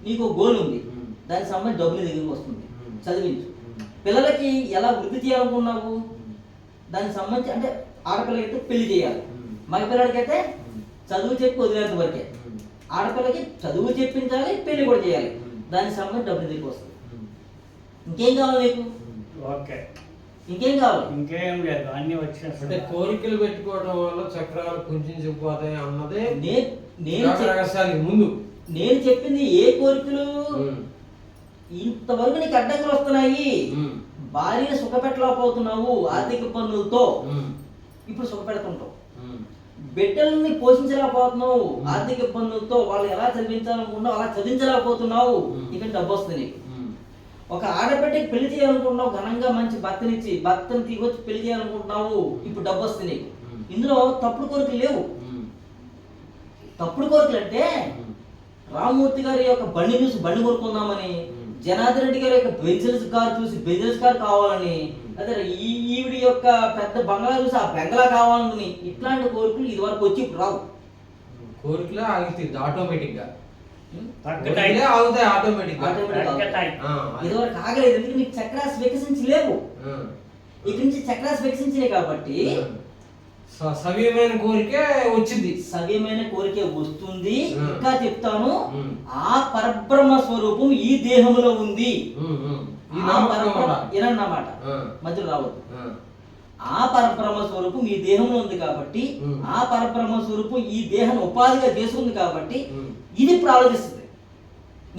నీకు గోల్ ఉంది, దానికి సంబంధించి డబ్బు నీ దగ్గరికి వస్తుంది, చదివించు. పిల్లలకి ఎలా వృద్ధి చేయాలనుకున్నావు? దానికి సంబంధించి అంటే ఆడపిల్లలకైతే పెళ్లి చేయాలి, మగ పిల్లలకైతే చదువు చెప్పి వదిలేంత వరకే. ఆడపిల్లకి చదువు చెప్పించాలి, పెళ్లి కూడా చేయాలి, దానికి సంబంధించి డబ్బు దగ్గరికి వస్తుంది. ఇంకేం కావాలి నీకు? ఓకే, ఇంకేం కావాలి? ఇంకేం లేదు, అన్ని అంటే వచ్చేస్తాయి. కోరికలు పెట్టుకోవడం వల్ల చక్రాలు కుంచుకుపోతాయి అన్నదే ముందు ముందు నేను చెప్పింది. ఏ కోరికలు? ఇంతవరకు నీకు అడ్డంకులు వస్తున్నాయి, భార్యను సుఖపెట్టలేకపోతున్నావు ఆర్థిక పన్నులతో, ఇప్పుడు సుఖపెడుతుంటావు. బిడ్డల్ని పోషించలేకపోతున్నావు ఆర్థిక ఇబ్బందులతో, వాళ్ళు ఎలా చదివించాలనుకుంటున్నావు అలా చదివించలేకపోతున్నావు, ఇక్కడ డబ్బు వస్తుంది నీకు. ఒక ఆడబిడ్డకి పెళ్లి చేయాలనుకుంటున్నావు, ఘనంగా మంచి భర్తని తీసుకొచ్చి పెళ్లి చేయాలనుకుంటున్నావు, ఇప్పుడు డబ్బు వస్తుంది నీకు. ఇందులో తప్పుడు కోరికలు లేవు, తప్పుడు కోరికలు అంటే రామ్మూర్తి గారి యొక్క బండి చూసి బండి కొనుక్కుందామని, జనార్దన్ రెడ్డి గారి యొక్క బిజినెస్ కార్ చూసి బిజినెస్ కార్ కావాలని, అదే ఈవిడి యొక్క పెద్ద బంగ్లా చూసి ఆ బంగ్లా కావాలని, ఇట్లాంటి కోరికలు ఇది వరకు వచ్చి ఇప్పుడు రావు. కోరికలే ఆగుతుంది ఆటోమేటిక్ గా, తగ్గుతాయి. ఆగుతాయి ఆటోమేటిక్ గా. తగ్గుతాయి. ఇది వరకు ఆగలేదు, ఎందుకంటే నీకు చక్రాస్ వికసించలేవు. ఇక్కడి నుంచి చక్రాస్ వికసించినాయి కాబట్టి సవ్యమైన కోరికే వచ్చింది. సవ్యమైన కోరిక వస్తుంది. ఇంకా చెప్తాను, ఆ పరబ్రహ్మ స్వరూపం ఈ దేహంలో ఉంది. ఏనన్నమాట మధ్యలో రావద్దు. ఆ పరబ్రహ్మ స్వరూపం ఈ దేహంలో ఉంది కాబట్టి, ఆ పరబ్రహ్మ స్వరూపం ఈ దేహాన్ని ఉపాధిగా చేసుకుంది కాబట్టి ఇది ఇప్పుడు ఆలోచిస్తుంది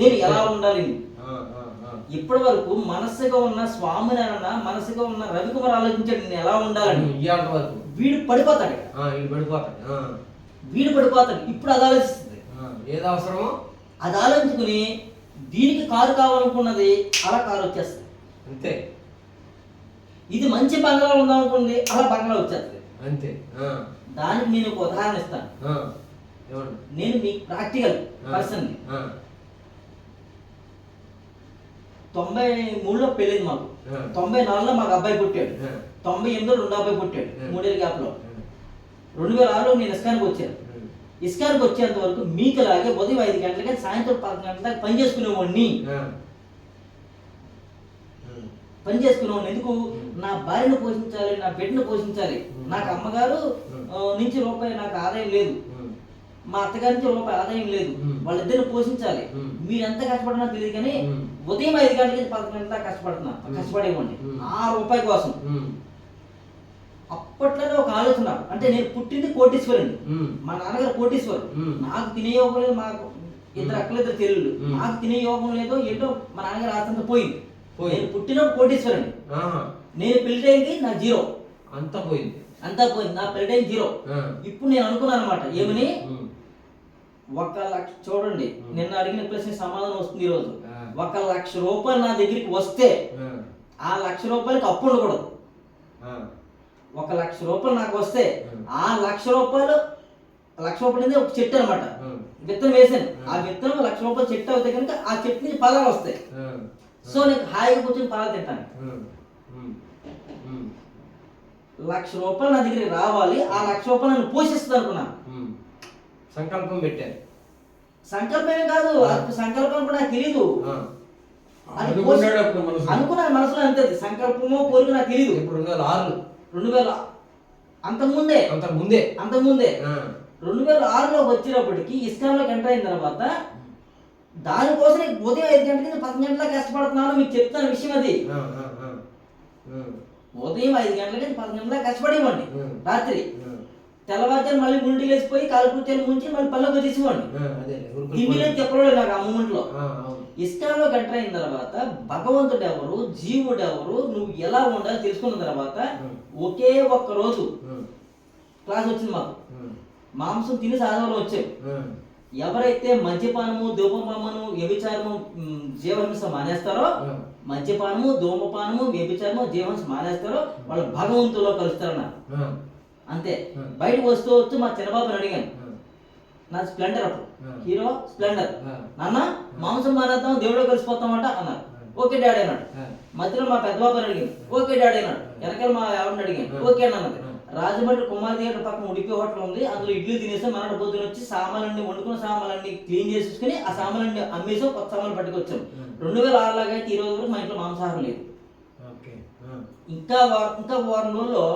నేను ఎలా ఉండాలి. ఇప్పటి వరకు మనస్సుగా ఉన్న స్వామినారాయణ, మనసుగా ఉన్న రవికుమార్ ఆలోచించాడు నేను ఎలా ఉండాలని. వీడు పడిపోతాడు, వీడు పడిపోతాడు. ఇప్పుడు అది ఆలోచిస్తుంది, ఏది అవసరమో అది ఆలోచించుకుని దీనికి కారు కావాలనుకున్నది అలా కారు వచ్చేస్తుంది అంతే. ఇది మంచి బంగ్లా ఉందనుకుంది అలా బంగ్లా వచ్చేస్తుంది అంతే. దానికి నేను ఒక ఉదాహరణ ఇస్తాను. నేను మీ ప్రాక్టికల్ పర్సన్. 93లో పెళ్ళింది మాకు, 94లో మాకు అబ్బాయి పుట్టాడు, 98లో రెండో అబ్బాయి పుట్టాడు, 3 ఏళ్ళ గ్యాప్లో. 2006లో నేను ఇస్కాన్కి వచ్చాను. ఇస్కాన్కి వచ్చేంత వరకు మీకులాగే ఉదయం 5 గంటలకి సాయంత్రం 10 గంటల దాకా పని చేసుకునేవాడిని. ఎందుకు? నా భార్యను పోషించాలి, నా బిడ్డను పోషించాలి. నాకు అమ్మగారు నుంచి రూపాయి నాకు ఆదాయం లేదు, మా అత్తగారి నుంచి రూపాయి ఆదాయం లేదు, వాళ్ళిద్దరిని పోషించాలి. మీరు ఎంత కష్టపడినా తెలియదు కానీ ఉదయం 5 గంటలకి 10 గంటల దాకా కష్టపడేవాడిని ఆ రూపాయి కోసం. అప్పట్లోనే ఒక ఆలోచన, అంటే నేను పుట్టింది కోటీశ్వరుని, మా నాన్నగారు కోటీశ్వరు, నాకు తినే యోగం లేదు, మాకు 2 అక్కలు 2 చెల్లెళ్ళు, నాకు తినే యోగం లేదో ఏంటో మా నాన్నగారు ఆస్తంతా పోయింది. నేను పుట్టినప్పుడు కోటీశ్వరుని, నేను పెళ్లి టైంకి నా 0 అంతా పోయింది, నా పెళ్లి టైం 0. ఇప్పుడు నేను అనుకున్నాను అనమాట, ఏమని 1 లక్ష, చూడండి నిన్న అడిగిన ప్రశ్న సమాధానం వస్తుంది ఈరోజు. 1 లక్ష రూపాయలు నా దగ్గరికి వస్తే ఆ 1 లక్ష రూపాయలకి అప్పు ఉండకూడదు. 1 లక్ష రూపాయలు నాకు వస్తే ఆ 1 లక్ష రూపాయలు అనేది ఒక చెట్టు అనమాట, విత్తనం వేసాను. ఆ విత్తనం 1 లక్ష రూపాయలు చెట్టు అవుతాయి కనుక ఆ చెట్టు నుంచి ఫలాలు వస్తాయి. సో నేను హాయిగా కూర్చొని ఫలాలు తింటాను. 1 లక్ష రూపాయలు నా దగ్గరికి రావాలి, ఆ 1 లక్ష రూపాయలు నన్ను పోషిస్తుంది అనుకున్నాను. సంకల్పం పెట్టారు. సంకల్పమే కాదు, సంకల్పం కూడా నాకు తెలీదు. అనుకున్నాను మనసులో, అంతే. సంకల్పమో కోరిక నాకు తెలీదు. ఇప్పుడు 2006 అంతకుముందే 2006లో వచ్చినప్పటికీ ఇస్కాన్లోకి ఎంటర్ అయిన తర్వాత దానికోసం ఉదయం 5 గంటలకి 10 గంటలకు కష్టపడుతున్నాను. మీకు చెప్తాను విషయం అది. ఉదయం 5 గంటలకి 10 గంటలకు కష్టపడేవాడిని. రాత్రి తెల్లవారుజాము మళ్ళీ గుండె లేచిపోయి కాలకృత్యాలు ముంచి మళ్ళీ పళ్ళకు వచ్చేసేవాడిని. తిండిలేదు చెప్పలేదు నాకు ఆ మూమెంట్ లో. ఇస్కాన్లోకి ఎంటర్ అయిన తర్వాత భగవంతుడు ఎవరు, జీవుడు ఎవరు, నువ్వు ఎలా ఉండాలి తెలుసుకున్న తర్వాత ఒకే ఒక్క రోజు క్లాస్ వచ్చింది మాకు. మాంసం తిని సాధనలో వచ్చాయి. ఎవరైతే మద్యపానము, ధూమపానము, వ్యభిచారము, జీవహింస మానేస్తారో, మద్యపానము, ధూమపానము, వ్యభిచారము, జీవహింస మానేస్తారో వాళ్ళు భగవంతులో కలుస్తారన్నారు. అంతే. బయటకు వస్తూ మా చిన్నబాబుని అడిగాను, నా స్ప్లెండర్ అప్పుడు హీరో స్ప్లెండర్, నాన్న మాంసం మానేద్దాం దేవుడు కలిసిపోతామంట అన్నారు. ఓకే డాడీ అన్నాడు. మధ్యలో మా పెద్ద బాబుని అడిగాను, ఓకే డాడీ అన్నాడు. వెనకాల మా ఆవిడని అడిగాను, ఓకే అన్నది. రాజమండ్రి కుమార్ థియేటర్ పక్కన ఉడిపి హోటల్ ఉంది, అందులో ఇడ్లీ తినేసి మనాడు పొద్దున వచ్చి సామాన్లన్నీ వండుకున్న సామాన్లన్నీ క్లీన్ చేసేసుకుని ఆ సామాన్లన్నీ అమ్మేసాం, కొత్త సామాన్లు పట్టుకొచ్చాం. 2006 లాగా అయితే ఈ రోజు వరకు మా ఇంట్లో మాంసాహారం లేదు. ఇంకా వారం రోజుల్లో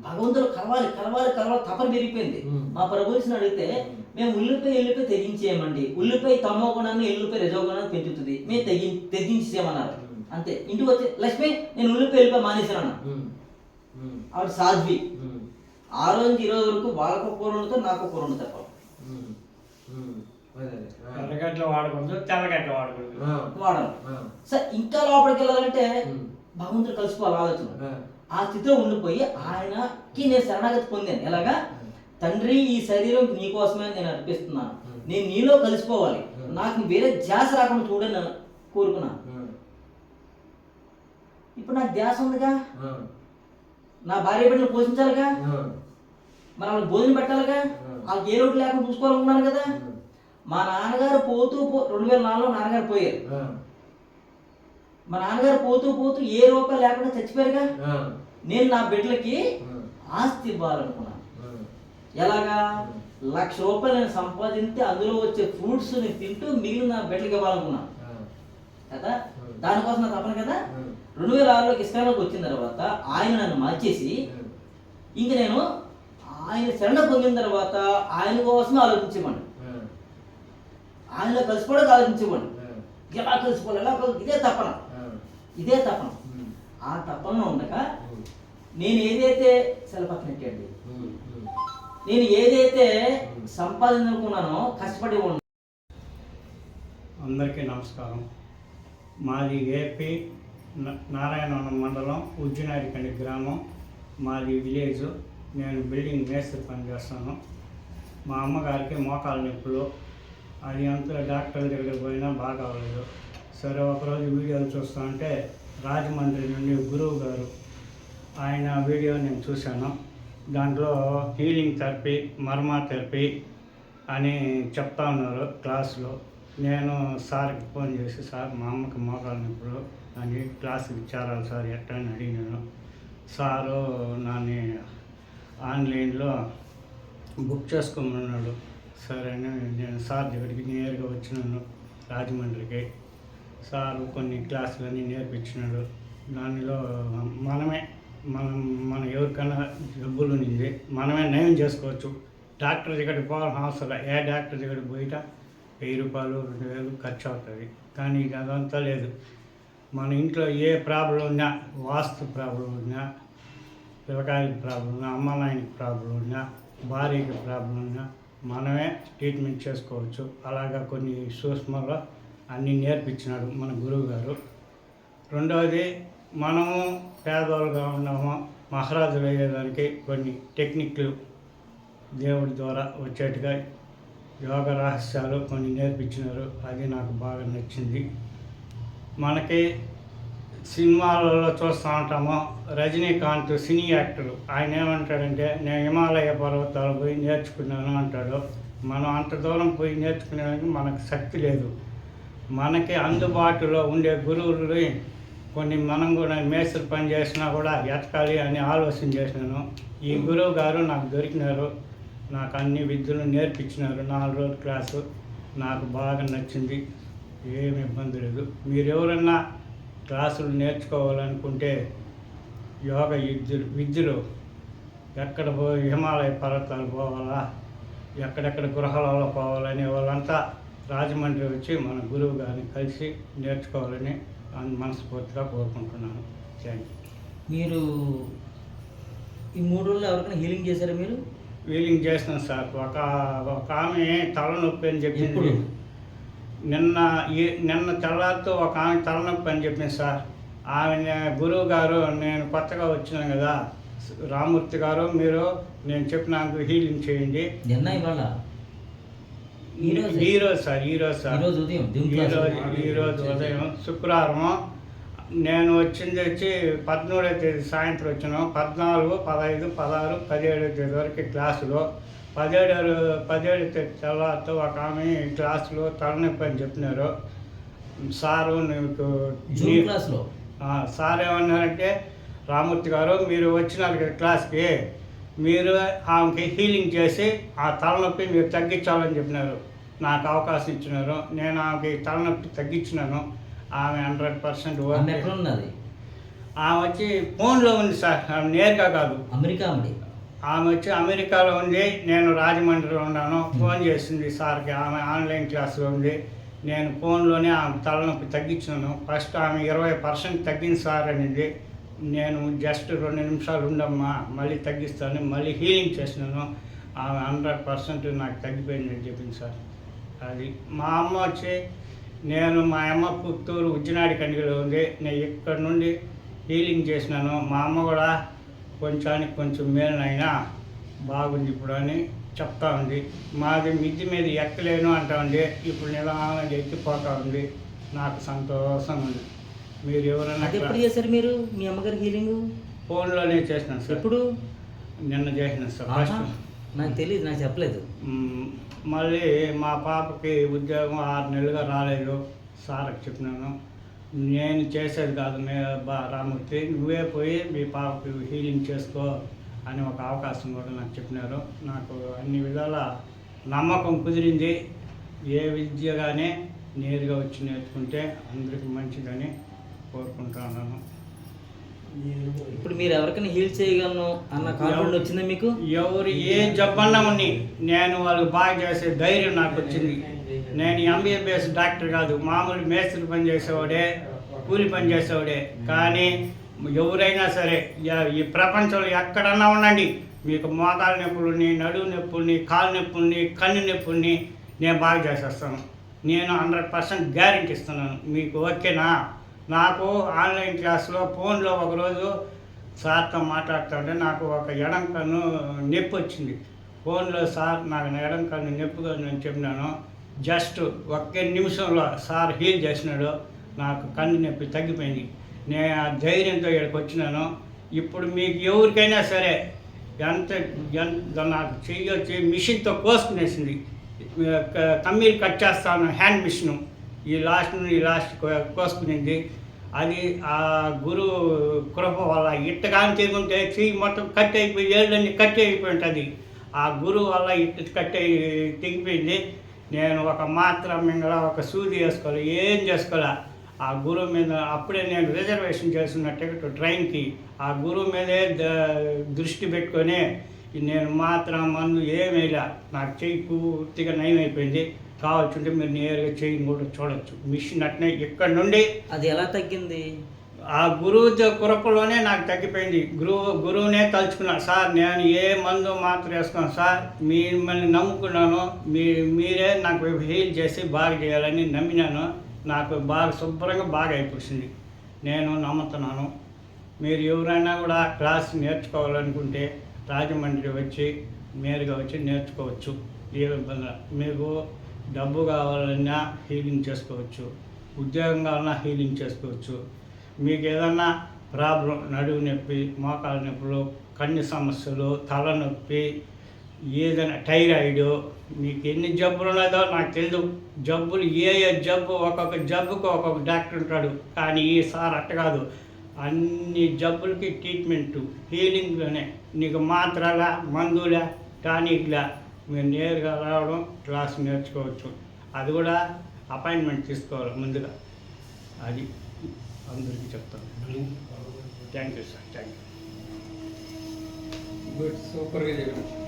భగవంతుడు కలవాలి తపన పెరిగిపోయింది. మా ప్రభుత్వం అడిగితే మేము ఉల్లిపాయ తెగించేయమండి, ఉల్లిపాయ తమో గుణాన్ని ఎల్లిపాయ రజో గుణాన్ని పెంచుతుంది, మేము తెగించేయమన్నారు. అంతే. ఇంటికి వచ్చి లక్ష్మి నేను ఉల్లిపాయ మానేశాను. ఆవిడ సాధ్వి. ఆ రోజు ఈ రోజు వరకు వాళ్ళకు కూర వండుతో నాకు కూర వండు తప్ప ఎర్రగడ్డలు వాడకూడదు, తెల్లగడ్డలు వాడను. సరే ఇంకా లోపలికి వెళ్ళాలంటే భగవంతుడు కలిసిపోవాలి ఆలోచన. ఆ స్థితిలో ఉండిపోయి ఆయనకి నేను శరణాగతి పొందాను. ఎలాగా? తండ్రి ఈ శరీరం నీకోసమే నేను అర్పిస్తున్నాను, నేను నీలో కలిసిపోవాలి, నాకు వేరే ధ్యాస రాకుండా చూడని కోరుకున్నాను. ఇప్పుడు నాకు ధ్యాస ఉందిగా, నా భార్య బిడ్డను పోషించాలిగా, మరి వాళ్ళకి భోజనం పెట్టాలిగా, వాళ్ళకి ఏ లోటు లేకుండా చూసుకోవాలనుకున్నాను కదా. మా నాన్నగారు 2004లో నాన్నగారు పోయారు. మా నాన్నగారు పోతూ ఏ రూపాయలు లేకుండా చచ్చిపోయారుగా. నేను నా బిడ్డలకి ఆస్తి ఇవ్వాలనుకున్నాను. ఎలాగా? 1,00,000 రూపాయలు నేను సంపాదించి అందులో వచ్చే ఫ్రూట్స్ ని తింటూ మిగిలిన నా బిడ్డలకి ఇవ్వాలనుకున్నాను కదా. దానికోసం నా తప్పను కదా. 2006లోకి ఇస్లాంలోకి వచ్చిన తర్వాత ఆయన నన్ను మార్చేసి ఇంక నేను ఆయన శరణ పొందిన తర్వాత ఆయన కోసమే ఆలోచించేవాడిని, ఆయనలో కలిసిపోవడానికి ఆలోచించేవాడిని. ఎలా కలిసిపోవాలి, ఎలా ఇదే తపన. ఆ తపన ఉండగా నేను ఏదైతే సెలపక్కనెట్టండి, నేను ఏదైతే సంపాదించుకున్నానో కష్టపడి ఉన్నాను. అందరికీ నమస్కారం. మాది ఏపీ నారాయణవనం మండలం ఉజ్జినాడికండి గ్రామం, మాది విలేజ్. నేను బిల్డింగ్ మేస్త్రి పని చేస్తాను. మా అమ్మగారికి మోకాలు నొప్పులు, అది అంతా డాక్టర్ దగ్గరికి పోయినా బాగా అవ్వలేదు. సరే ఒకరోజు వీడియోలు చూస్తూ ఉంటే రాజమండ్రి నుండి గురువు గారు ఆయన వీడియో నేను చూశాను. దాంట్లో హీలింగ్ థెరపీ, మర్మా థెరపీ అని చెప్తా ఉన్నారు క్లాసులో. నేను సార్కి ఫోన్ చేసి, సార్ మా అమ్మకి మోకాలు నొప్పులు అని క్లాసుకి చేరాలి సార్ ఎట్లా అని అడిగినాను. సారు నన్ను ఆన్లైన్లో బుక్ చేసుకోమన్నాడు. సరే నేను సార్ దగ్గరికి నేరుగా వచ్చినాను రాజమండ్రికి. సారు కొన్ని క్లాసులన్నీ నేర్పించినాడు. దానిలో మన ఎవరికైనా జబ్బులు ఉంది మనమే నయం చేసుకోవచ్చు. డాక్టర్ దగ్గరికి పోవాల్సిన అవసరం, ఏ డాక్టర్ దగ్గరికి పోయిట 1000 రూపాయలు 2000 ఖర్చు అవుతుంది. కానీ ఇది అదంతా లేదు. మన ఇంట్లో ఏ ప్రాబ్లం ఉన్నా, వాస్తు ప్రాబ్లం ఉన్నా, పిల్లకాయలకి ప్రాబ్లం ఉన్నా, అమ్మ నాయనకి ప్రాబ్లం ఉన్నా, భార్యకి ప్రాబ్లం ఉన్నా మనమే ట్రీట్మెంట్ చేసుకోవచ్చు. అలాగా కొన్ని సూక్ష్మంగా అన్నీ నేర్పించినాడు మన గురువు గారు. రెండవది, మనము పేదవాళ్ళుగా ఉన్నాము, మహారాజులు అయ్యేదానికి కొన్ని టెక్నిక్లు దేవుడి ద్వారా వచ్చేట్టుగా యోగ రహస్యాలు కొన్ని నేర్పించినారు. అది నాకు బాగా నచ్చింది. మనకి సినిమాలలో చూస్తూ ఉంటాము, రజనీకాంత్ సినీ యాక్టర్, ఆయన ఏమంటాడంటే నేను హిమాలయ పర్వతాలు పోయి నేర్చుకున్నాను అంటాడు. మనం అంత దూరం పోయి నేర్చుకునేదానికి మనకు శక్తి లేదు. మనకి అందుబాటులో ఉండే గురువులని కొన్ని మనం కూడా మేస్త్రి పని చేసినా కూడా ఎతకాలి అని ఆలోచన చేసినాను. ఈ గురువు గారు నాకు దొరికినారు, నాకు అన్ని విద్యలు నేర్పించినారు. 4 రోజుల క్లాసు నాకు బాగా నచ్చింది, ఏమి ఇబ్బంది లేదు. మీరు ఎవరన్నా క్లాసులు నేర్చుకోవాలనుకుంటే యోగ విద్యలు ఎక్కడ హిమాలయ పర్వతాలు పోవాలా, ఎక్కడెక్కడ గృహాలలో పోవాలనే వాళ్ళంతా రాజమండ్రి వచ్చి మన గురువు గారిని కలిసి నేర్చుకోవాలని మనస్ఫూర్తిగా కోరుకుంటున్నాను. Thank you. మీరు ఈ 3 రోజుల్లో ఎవరికైనా హీలింగ్ చేశారా మీరు? హీలింగ్ చేస్తున్నాను సార్. ఒక ఆమె తలనొప్పి అని చెప్పింది. నిన్న తెల్లారితో ఒక ఆమె తలనొప్పి అని చెప్పింది సార్. ఆమె గురువు గారు, నేను కొత్తగా వచ్చినాను కదా, రామూర్తి గారు మీరు నేను చెప్పినాకు హీలింగ్ చేయండి. ఈరోజు ఉదయం శుక్రవారం నేను వచ్చి 13వ తేదీ సాయంత్రం వచ్చాను. 14, 15, 16, 17వ తేదీ వరకు క్లాసులో. 17వ తేదీ తెల్లారితో ఒక ఆమె క్లాసులో తలనొప్పి అని చెప్పినారు. సారు నీకు క్లాస్లో సార్ ఏమన్నారంటే, రామూర్తి గారు మీరు వచ్చినారు కదా క్లాస్కి, మీరు ఆమెకి హీలింగ్ చేసి ఆ తలనొప్పి మీరు తగ్గించాలని చెప్పినారు. నాకు అవకాశం ఇచ్చినారు. నేను ఆమెకి తలనొప్పి తగ్గించినాను. ఆమె 100% ఉన్నది. ఆమె వచ్చి ఫోన్లో ఉంది సార్, ఆమె నేరుగా కాదు. అమెరికా ఆమె వచ్చి అమెరికాలో ఉంది, నేను రాజమండ్రిలో ఉన్నాను. ఫోన్ చేసింది సార్కి, ఆమె ఆన్లైన్ క్లాస్లో ఉంది. నేను ఫోన్లోనే ఆమె తలనొప్పి తగ్గించినాను. ఫస్ట్ ఆమె 20% తగ్గింది సార్ అనింది. నేను జస్ట్ 2 నిమిషాలు ఉండమ్మా మళ్ళీ తగ్గిస్తాను, మళ్ళీ హీలింగ్ చేసినాను. ఆమె 100% నాకు తగ్గిపోయిందని చెప్పింది సార్. అది మా అమ్మ వచ్చి, మా అమ్మ పుత్తూరు ఉజ్జినాడి కండిలో ఉంది, నేను ఇక్కడ నుండి హీలింగ్ చేసినాను. మా అమ్మ కూడా కొంచెం మేలునైనా బాగుంది ఇప్పుడు అని చెప్తా ఉంది. మాది మిద్ది మీద ఎక్కలేను అంటా ఉంది, ఇప్పుడు నిదానంగా ఎక్కిపోతా ఉంది. నాకు సంతోషంగా ఉంది. మీరు ఎవరైనా ఎప్పుడు చేశారు మీరు మీ అమ్మగారి హీలింగ్? ఫోన్లోనే చేసినాను సార్. ఎప్పుడు? నిన్న చేసిన సార్ ఆహా, ఫస్ట్. నాకు తెలియదు, నాకు చెప్పలేదు. మళ్ళీ మా పాపకి ఉద్యోగం 6 నెలలుగా రాలేదు. సార్కి చెప్పినాను, నేను చేసేది కాదు రామూర్తి, నువ్వే పోయి మీ పాపకి హీలింగ్ చేసుకో అని ఒక అవకాశం కూడా నాకు చెప్పినారు. నాకు అన్ని విధాల నమ్మకం కుదిరింది. ఏ విద్య కానీ నేరుగా వచ్చి నేర్చుకుంటే అందరికి మంచిదని కోరుకుంటున్నాను. ఇప్పుడు మీరు ఎవరికైనా హీల్ చేయగలను అన్న కాన్ఫిడెంట్ వచ్చిందా మీకు? ఎవరు ఏ జబ్బన్నా ఉన్ని నేను వాళ్ళకి బాగా చేసే ధైర్యం నాకు వచ్చింది. నేను ఎంబీబీఎస్ డాక్టర్ కాదు, మామూలు మేస్త్రి పని చేసేవాడే, కూలి పని చేసేవాడే. కానీ ఎవరైనా సరే ఈ ప్రపంచంలో ఎక్కడన్నా ఉండండి, మీకు మోకాలు నొప్పులని, నడువు నొప్పుల్ని, కాలు నొప్పుల్ని, కన్ను నొప్పుల్ని నేను బాగా చేసేస్తాను. నేను 100% గ్యారెంటీ ఇస్తున్నాను. మీకు ఓకేనా? నాకు ఆన్లైన్ క్లాస్లో ఫోన్లో ఒకరోజు సార్తో మాట్లాడుతుంటే నాకు ఒక ఎడం కన్ను నొప్పి వచ్చింది. ఫోన్లో సార్ నాకు ఎడం కన్ను నొప్పిగా నేను చెప్పినాను. జస్ట్ 1 నిమిషంలో సార్ హీల్ చేసినాడు, నాకు కన్ను నొప్పి తగ్గిపోయింది. నేను ఆ ధైర్యంతో ఇక్కడికి వచ్చినాను. ఇప్పుడు మీకు ఎవరికైనా సరే ఎంత నాకు చెయ్యొచ్చి మిషన్తో కోసుకునేసింది, కమ్మీలు కట్ చేస్తాను, హ్యాండ్ మిషను ఈ లాస్ట్ కోసుకునింది. అది ఆ గురువు కృప వల్ల ఇట్టగాని తిరుగుంటే చెయ్యి మొత్తం కట్ అయిపోయి ఏళ్ళన్నీ కట్ అయిపోయి ఉంటుంది. ఆ గురువు వల్ల తెగిపోయింది. నేను ఒక మాత్ర మింగళ, ఒక సూది వేసుకోవాలి, ఏం చేసుకోలే. ఆ గురువు మీద అప్పుడే నేను రిజర్వేషన్ చేస్తున్న టికెట్ ట్రైన్కి ఆ గురువు మీదే దృష్టి పెట్టుకొని నేను మాత్రం మందు ఏమేలా నాకు చెయ్యి పూర్తిగా నయం అయిపోయింది. కావాల్సింటే మీరు నేరుగా చెయ్యి కూడా చూడొచ్చు. మిషన్ అట్నే ఇక్కడ నుండి. అది ఎలా తగ్గింది? ఆ గురువు కృపలోనే నాకు తగ్గిపోయింది. గురువునే తలుచుకున్నాను. సార్ నేను ఏ మందు మాత్రం వేసుకున్నాను సార్, మిమ్మల్ని నమ్ముకున్నాను, మీరే నాకు హీల్ చేసి బాగా చేయాలని నమ్మినాను. నాకు బాగా శుభ్రంగా బాగా అయిపోయింది. నేను నమ్ముతున్నాను. మీరు ఎవరైనా కూడా క్లాస్ నేర్చుకోవాలనుకుంటే రాజమండ్రి వచ్చి నేరుగా వచ్చి నేర్చుకోవచ్చు. ఏ ఇబ్బంది. మీకు డబ్బు కావాలన్నా హీలింగ్ చేసుకోవచ్చు, ఉద్యోగం కావాలన్నా హీలింగ్ చేసుకోవచ్చు. మీకు ఏదన్నా ప్రాబ్లం, నడువు నొప్పి, మోకాల నొప్పులు, కన్ను సమస్యలు, తలనొప్పి, ఏదైనా థైరాయిడ్, మీకు ఎన్ని జబ్బులు ఉన్నదో నాకు తెలియదు. జబ్బులు ఏ జబ్బు ఒక్కొక్క జబ్బుకు ఒక్కొక్క డాక్టర్ ఉంటాడు. కానీ ఈ సార్ అట్ట కాదు, అన్ని జబ్బులకి ట్రీట్మెంటు హీలింగ్లోనే. నీకు మాత్రలా, మందులా, టానిక్లా మీరు నేరుగా రావడం, క్లాస్ నేర్చుకోవచ్చు. అది కూడా అపాయింట్మెంట్ తీసుకోవాలి ముందుగా. అది అందరికీ చెప్తాను. Thank you sir, thank you. Good, సూపర్గా చెప్పారు.